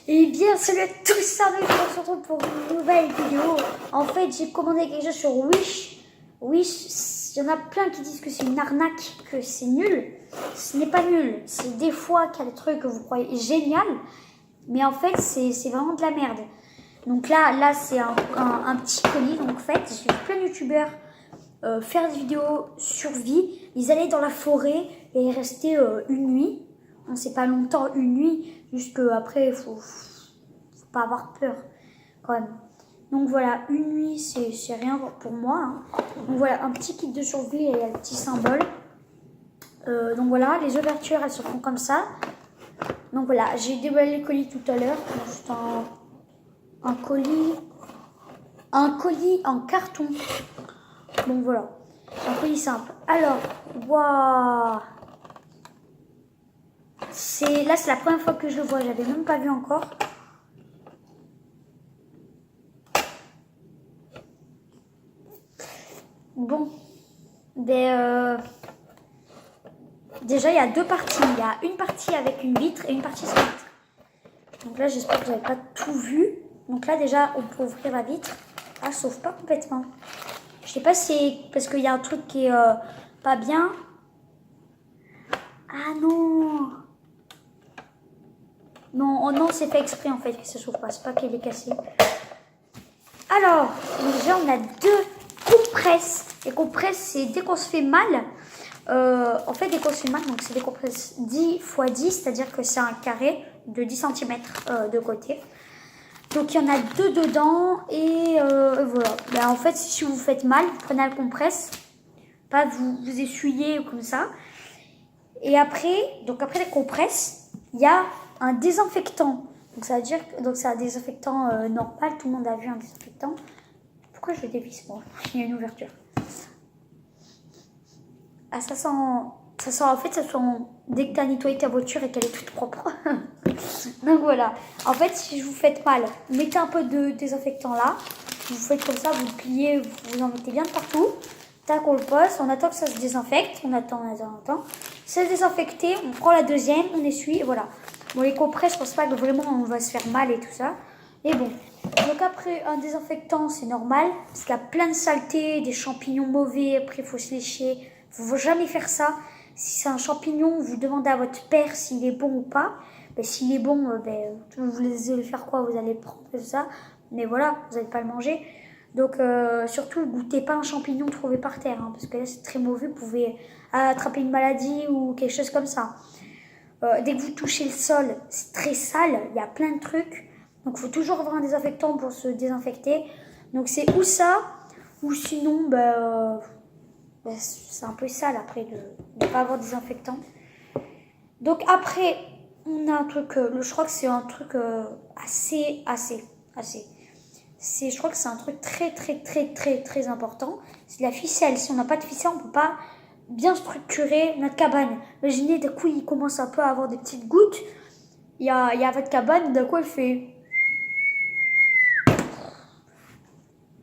Et bien, salut à tous, ça va, on se retrouve pour une nouvelle vidéo. En fait, j'ai commandé quelque chose sur Wish. Wish, il y en a plein qui disent que c'est une arnaque, que c'est nul. Ce n'est pas nul. C'est des fois qu'il y a des trucs que vous croyez génial, mais en fait, c'est vraiment de la merde. Donc là c'est un petit colis. Donc en fait, j'ai vu plein de youtubeurs faire des vidéos survie. Ils allaient dans la forêt et ils restaient une nuit. On sait pas longtemps, une nuit, juste qu'après, il faut pas avoir peur quand même. Donc voilà, une nuit, c'est rien pour moi. Hein. Donc voilà, un petit kit de survie et un petit symbole. Donc voilà, les ouvertures, elles se font comme ça. Donc voilà, j'ai déballé le colis tout à l'heure. Juste un colis en carton. Donc voilà, un colis simple. Alors, waouh! Là, c'est la première fois que je le vois. J'avais même pas vu encore. Bon, déjà il y a deux parties. Il y a une partie avec une vitre et une partie sans vitre. Donc là, j'espère que vous n'avez pas tout vu. Donc là, déjà, on peut ouvrir la vitre. Ah, sauf pas complètement. Je sais pas si c'est parce qu'il y a un truc qui est pas bien. Ah non! Non, oh non, c'est fait exprès en fait que ça s'ouvre pas. C'est pas qu'il est cassé. Alors, déjà, on a deux compresses. Les compresses, c'est dès qu'on se fait mal. En fait, dès qu'on se fait mal, donc c'est des compresses 10 x 10, c'est-à-dire que c'est un carré de 10 cm de côté. Donc, il y en a deux dedans et voilà. Ben, en fait, si vous faites mal, vous prenez la compresse, pas vous essuyez comme ça. Et après la compresse, il y a un désinfectant. Donc, ça veut dire que c'est un désinfectant normal. Tout le monde a vu un désinfectant. Pourquoi je le dévisse moi? Il y a une ouverture. Ah, ça sent en fait, ça sent dès que tu as nettoyé ta voiture et qu'elle est toute propre. Donc voilà. En fait, si vous faites mal, mettez un peu de désinfectant là. Vous faites comme ça, vous le pliez, vous en mettez bien de partout. Tac, on le pose, on attend que ça se désinfecte. On attend. C'est désinfecté, on prend la deuxième, on essuie, et voilà. Bon, les compresses, je pense pas que vraiment on va se faire mal et tout ça. Et bon. Donc après, un désinfectant, c'est normal. Parce qu'il y a plein de saletés, des champignons mauvais. Après, il faut se lécher. Il ne faut jamais faire ça. Si c'est un champignon, vous demandez à votre père s'il est bon ou pas. Ben, s'il est bon, vous allez faire quoi? Vous allez le prendre et tout ça. Mais voilà, vous n'allez pas le manger. Donc surtout, ne goûtez pas un champignon trouvé par terre. Hein, parce que là, c'est très mauvais. Vous pouvez attraper une maladie ou quelque chose comme ça. Dès que vous touchez le sol, c'est très sale. Il y a plein de trucs. Donc, il faut toujours avoir un désinfectant pour se désinfecter. Donc, c'est ou ça, ou sinon, c'est un peu sale après de ne pas avoir de désinfectant. Donc, après, on a un truc, je crois que c'est un truc assez. Je crois que c'est un truc très important. C'est de la ficelle. Si on n'a pas de ficelle, on ne peut pas bien structurer notre cabane. Imaginez, d'un coup, il commence un peu à avoir des petites gouttes. Il y a votre cabane, d'un coup, elle fait...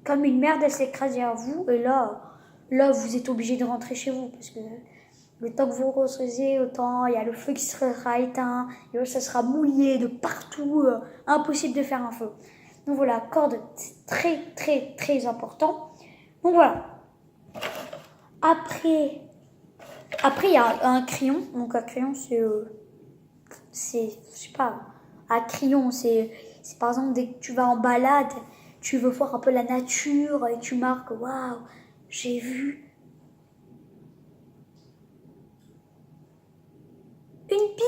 Comme une merde, elle s'écrase derrière vous. Et là, vous êtes obligé de rentrer chez vous. Parce que le temps que vous reconstruisez, autant il y a le feu qui sera éteint. Et ça sera mouillé de partout. Impossible de faire un feu. Donc voilà, corde, c'est très important. Donc voilà. Après, il y a un crayon. Donc un crayon, je sais pas, un crayon, c'est par exemple dès que tu vas en balade, tu veux voir un peu la nature et tu marques, waouh, j'ai vu une pie.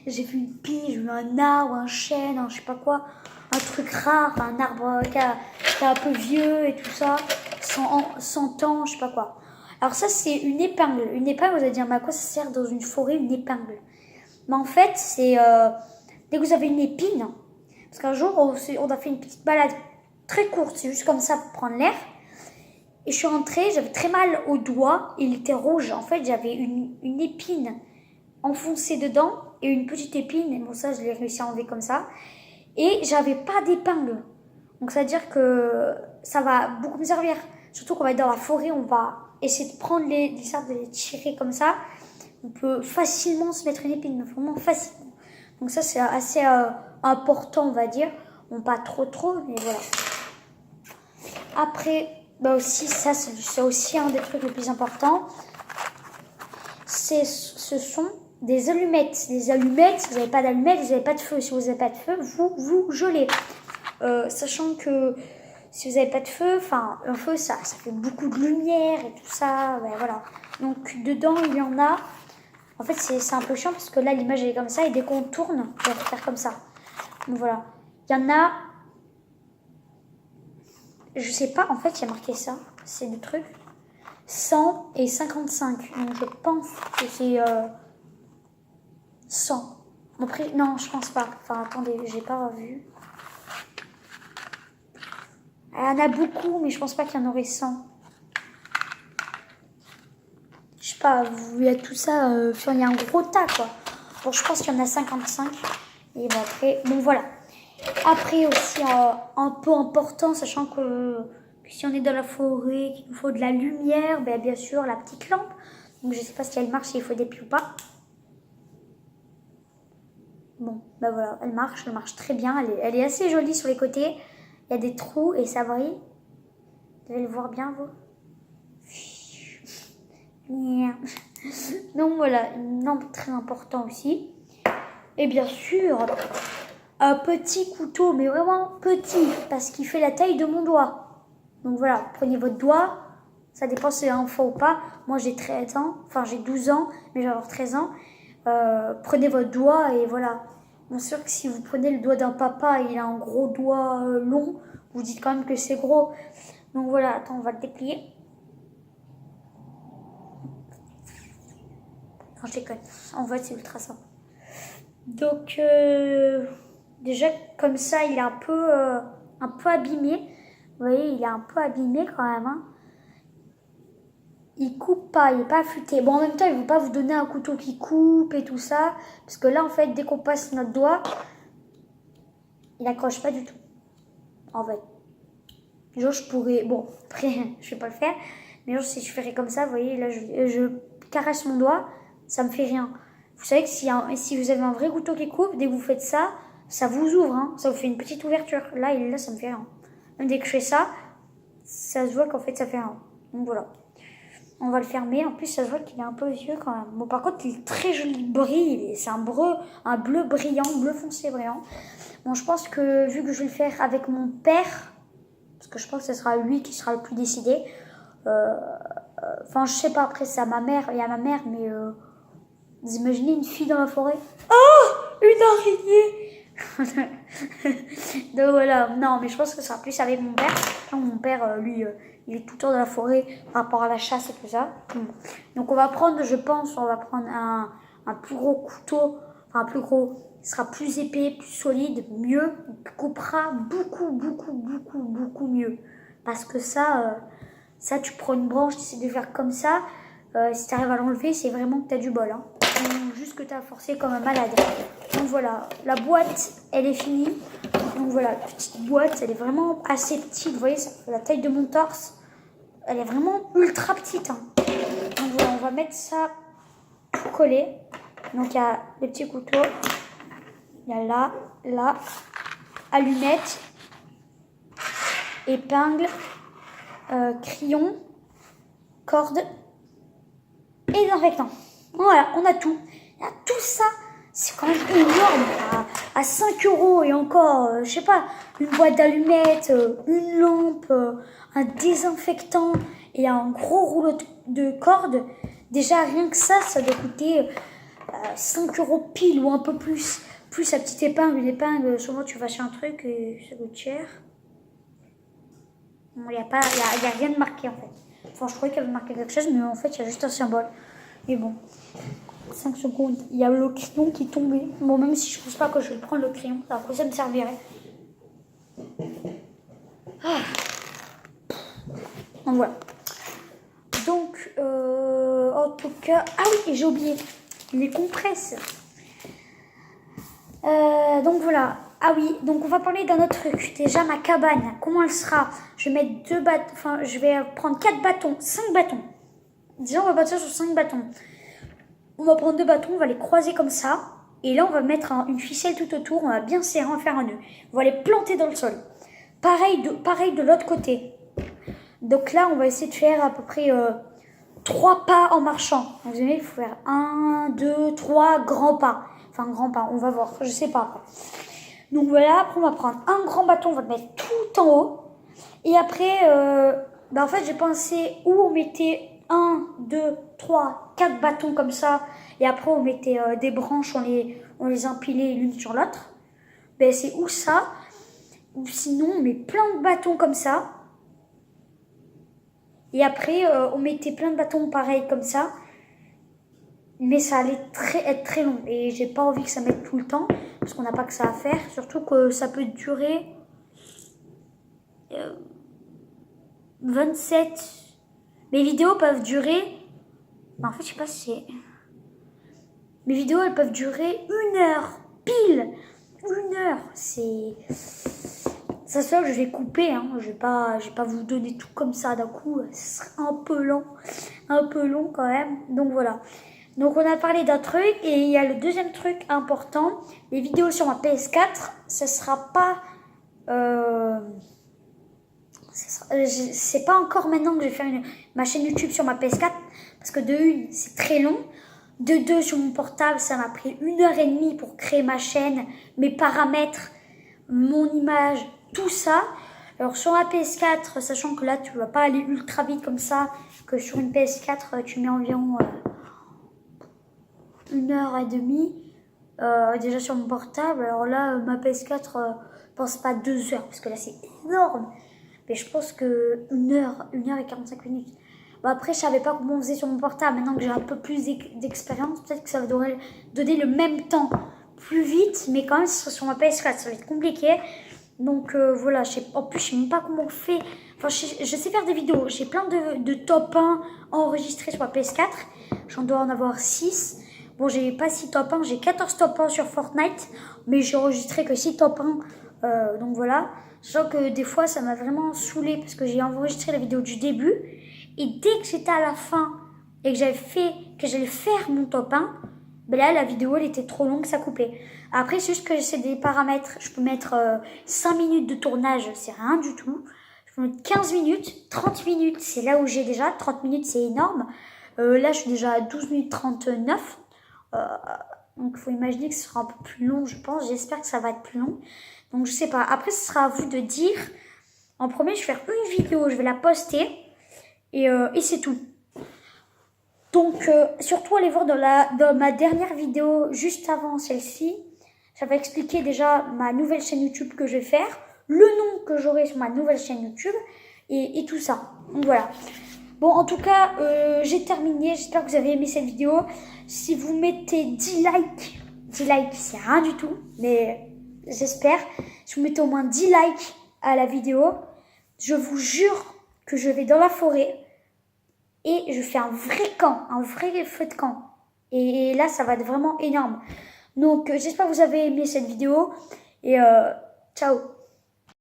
J'ai vu une pie, j'ai vu un arbre, un chêne, je sais pas quoi, un truc rare, un arbre qui est un peu vieux et tout ça, 100 ans, je sais pas quoi. Alors ça, c'est une épingle. Une épingle, vous allez dire, mais à quoi ça sert dans une forêt, une épingle? Mais en fait, c'est dès que vous avez une épine, parce qu'un jour, on a fait une petite balade très courte, c'est juste comme ça pour prendre l'air. Et je suis rentrée, j'avais très mal au doigt, il était rouge. En fait, j'avais une épine enfoncée dedans et une petite épine. Et bon, ça, je l'ai réussi à enlever comme ça. Et j'avais pas d'épingle. Donc, ça veut dire que ça va beaucoup me servir. Surtout qu'on va être dans la forêt, on va essayer de prendre les arbres, de les tirer comme ça. On peut facilement se mettre une épine, vraiment facilement. Donc ça, c'est assez importants, on va dire. Bon, pas trop, mais voilà. Après, bah aussi, ça, c'est aussi un des trucs les plus importants. Ce sont des allumettes. Des allumettes, si vous n'avez pas d'allumettes, vous n'avez pas de feu. Si vous n'avez pas de feu, vous gelez. Sachant que si vous n'avez pas de feu, enfin, un feu, ça fait beaucoup de lumière et tout ça. Ouais, voilà. Donc, dedans, il y en a. En fait, c'est un peu chiant parce que là, l'image elle est comme ça et dès qu'on tourne, on va faire comme ça. Donc voilà. Il y en a. Je sais pas, en fait, il y a marqué ça. C'est le truc. 100 et 55. Donc je pense que c'est 100. Après, non, je pense pas. Enfin, attendez, j'ai pas revu. Il y en a beaucoup, mais je pense pas qu'il y en aurait 100. Je sais pas, il y a tout ça, il y a un gros tas, quoi. Bon, je pense qu'il y en a 55. Et bon, après, bon, voilà. Après aussi, un peu important, sachant que si on est dans la forêt, qu'il nous faut de la lumière, ben, bien sûr, la petite lampe. Donc, je sais pas si elle marche, s'il faut des piles ou pas. Bon, ben voilà, elle marche très bien. Elle est assez jolie sur les côtés. Il y a des trous et ça brille. Vous allez le voir bien, vous. Donc voilà, une lampe très importante aussi. Et bien sûr, un petit couteau, mais vraiment petit, parce qu'il fait la taille de mon doigt. Donc voilà, prenez votre doigt, ça dépend si c'est un enfant ou pas. Moi j'ai 13 ans, enfin j'ai 12 ans, mais je vais avoir 13 ans. Prenez votre doigt et voilà. Bien sûr que si vous prenez le doigt d'un papa et il a un gros doigt long, vous dites quand même que c'est gros. Donc voilà, attends, on va le déplier. Non, je déconne. En fait, c'est ultra simple. Donc, déjà, comme ça, il est un peu abîmé. Vous voyez, il est un peu abîmé quand même. Hein. Il coupe pas, il n'est pas affûté. Bon, en même temps, il ne veut pas vous donner un couteau qui coupe et tout ça. Parce que là, en fait, dès qu'on passe notre doigt, il n'accroche pas du tout. En fait. Genre, je pourrais... Bon, après, je vais pas le faire. Mais genre, si je ferais comme ça, vous voyez, là, je caresse mon doigt, ça me fait rien. Vous savez que si vous avez un vrai couteau qui coupe, dès que vous faites ça, ça vous ouvre, hein, ça vous fait une petite ouverture. Là, ça me fait rien. Même dès que je fais ça, ça se voit qu'en fait, ça fait rien. Donc voilà. On va le fermer. En plus, ça se voit qu'il est un peu vieux quand même. Bon, par contre, il est très joli brille. C'est un bleu brillant, bleu foncé brillant. Bon, je pense que vu que je vais le faire avec mon père, parce que je pense que ce sera lui qui sera le plus décidé. Enfin, je sais pas, après, c'est à ma mère. Il y a ma mère, mais... Vous imaginez une fille dans la forêt? Oh, une araignée. Donc voilà, non, mais je pense que ça sera plus avec mon père. Mon père, lui, il est tout le temps dans la forêt par rapport à la chasse et tout ça. Donc on va prendre, je pense, un plus gros couteau, enfin un plus gros, il sera plus épais, plus solide, mieux, il coupera beaucoup mieux. Parce que ça, tu prends une branche, tu essaies de faire comme ça, si tu arrives à l'enlever, c'est vraiment que tu as du bol. Hein. Juste que tu as forcé comme un malade. Donc voilà, la boîte, elle est finie. Donc voilà, petite boîte, elle est vraiment assez petite. Vous voyez, ça fait la taille de mon torse. Elle est vraiment ultra petite. Hein. Donc voilà, on va mettre ça tout collé. Donc il y a les petits couteaux. Il y a là, allumettes, épingle, crayon, corde et désinfectant. Voilà, on a tout. Il y a tout ça, c'est quand même énorme. À 5 € et encore, je sais pas, une boîte d'allumettes, une lampe, un désinfectant et un gros rouleau de corde. Déjà, rien que ça doit coûter 5 € pile ou un peu plus. Plus la petite épingle, une épingle, souvent tu vas chez un truc et ça coûte cher. Il n'y a rien de marqué en fait. Enfin, je croyais qu'il y avait marqué quelque chose, mais en fait, il y a juste un symbole. Mais bon, 5 secondes. Il y a le crayon qui est tombé. Bon, même si je ne pense pas que je vais prendre le crayon, à quoi ça me servirait. Ah. Donc voilà. Donc, en tout cas... Ah oui, j'ai oublié. Les compresses. Donc voilà. Ah oui, donc on va parler d'un autre truc. Déjà, ma cabane, comment elle sera? Je vais mettre 2 bâtons, enfin, je vais prendre 4 bâtons, 5 bâtons. Disons, on va partir sur 5 bâtons. On va prendre 2 bâtons, on va les croiser comme ça. Et là, on va mettre une ficelle tout autour. On va bien serrer, on va faire un nœud. On va les planter dans le sol. Pareil de l'autre côté. Donc là, on va essayer de faire à peu près 3 pas en marchant. Donc, vous voyez, il faut faire 1, 2, 3 grands pas. Enfin, grands pas, on va voir. Je sais pas. Donc voilà, après, on va prendre un grand bâton. On va le mettre tout en haut. Et après, en fait, j'ai pensé où on mettait 1, 2, 3, 4 bâtons comme ça. Et après, on mettait des branches, on les empilait l'une sur l'autre. Ben, c'est où ça? Ou sinon, on met plein de bâtons comme ça. Et après, on mettait plein de bâtons pareils comme ça. Mais ça allait être très long. Et j'ai pas envie que ça mette tout le temps. Parce qu'on n'a pas que ça à faire. Surtout que ça peut durer 27. Mes vidéos peuvent durer... En fait, je sais pas si c'est... Mes vidéos, elles peuvent durer 1 heure. Pile 1 heure. C'est... Ça se fait que je vais couper. Hein. Je vais pas vous donner tout comme ça d'un coup. Ce serait un peu long. Un peu long quand même. Donc voilà. Donc on a parlé d'un truc. Et il y a le deuxième truc important. Les vidéos sur ma PS4, ce sera pas... c'est pas encore maintenant que je vais faire ma chaîne YouTube sur ma PS4 parce que de une c'est très long, de deux sur mon portable ça m'a pris 1h30 pour créer ma chaîne, mes paramètres, mon image, tout ça. Alors sur la PS4, sachant que là tu vas pas aller ultra vite comme ça, que sur une PS4 tu mets environ 1h30 déjà sur mon portable. Alors là ma PS4 pense pas 2 heures parce que là c'est énorme. Mais je pense que 1 heure et 45 minutes. Bon, après, je savais pas comment on faisait sur mon portable. Maintenant que j'ai un peu plus d'expérience, peut-être que ça va donner le même temps plus vite. Mais quand même, sur ma PS4, ça va être compliqué. Donc voilà, en plus, je sais même pas comment on fait. Enfin, je sais faire des vidéos. J'ai plein de top 1 enregistrés sur ma PS4. J'en dois en avoir 6. Bon, j'ai pas 6 top 1, j'ai 14 top 1 sur Fortnite. Mais j'ai enregistré que 6 top 1. Donc voilà. Sachant que des fois, ça m'a vraiment saoulé parce que j'ai enregistré la vidéo du début. Et dès que j'étais à la fin et que j'allais faire mon top 1, ben là, la vidéo, elle était trop longue, ça coupait. Après, c'est juste que c'est des paramètres. Je peux mettre 5 minutes de tournage, c'est rien du tout. Je peux mettre 15 minutes, 30 minutes, c'est là où j'ai déjà. 30 minutes, c'est énorme. Là, je suis déjà à 12 minutes 39. Donc, il faut imaginer que ce sera un peu plus long, je pense. J'espère que ça va être plus long. Donc, je sais pas. Après, ce sera à vous de dire. En premier, je vais faire une vidéo, je vais la poster. Et c'est tout. Donc, surtout, allez voir dans ma dernière vidéo, juste avant celle-ci. J'avais expliqué déjà ma nouvelle chaîne YouTube que je vais faire. Le nom que j'aurai sur ma nouvelle chaîne YouTube. Et tout ça. Donc, voilà. Bon, en tout cas, j'ai terminé. J'espère que vous avez aimé cette vidéo. Si vous mettez 10 likes, c'est rien du tout. Mais j'espère. Si vous mettez au moins 10 likes à la vidéo, je vous jure que je vais dans la forêt et je fais un vrai camp, un vrai feu de camp. Et là, ça va être vraiment énorme. Donc, j'espère que vous avez aimé cette vidéo. Et ciao!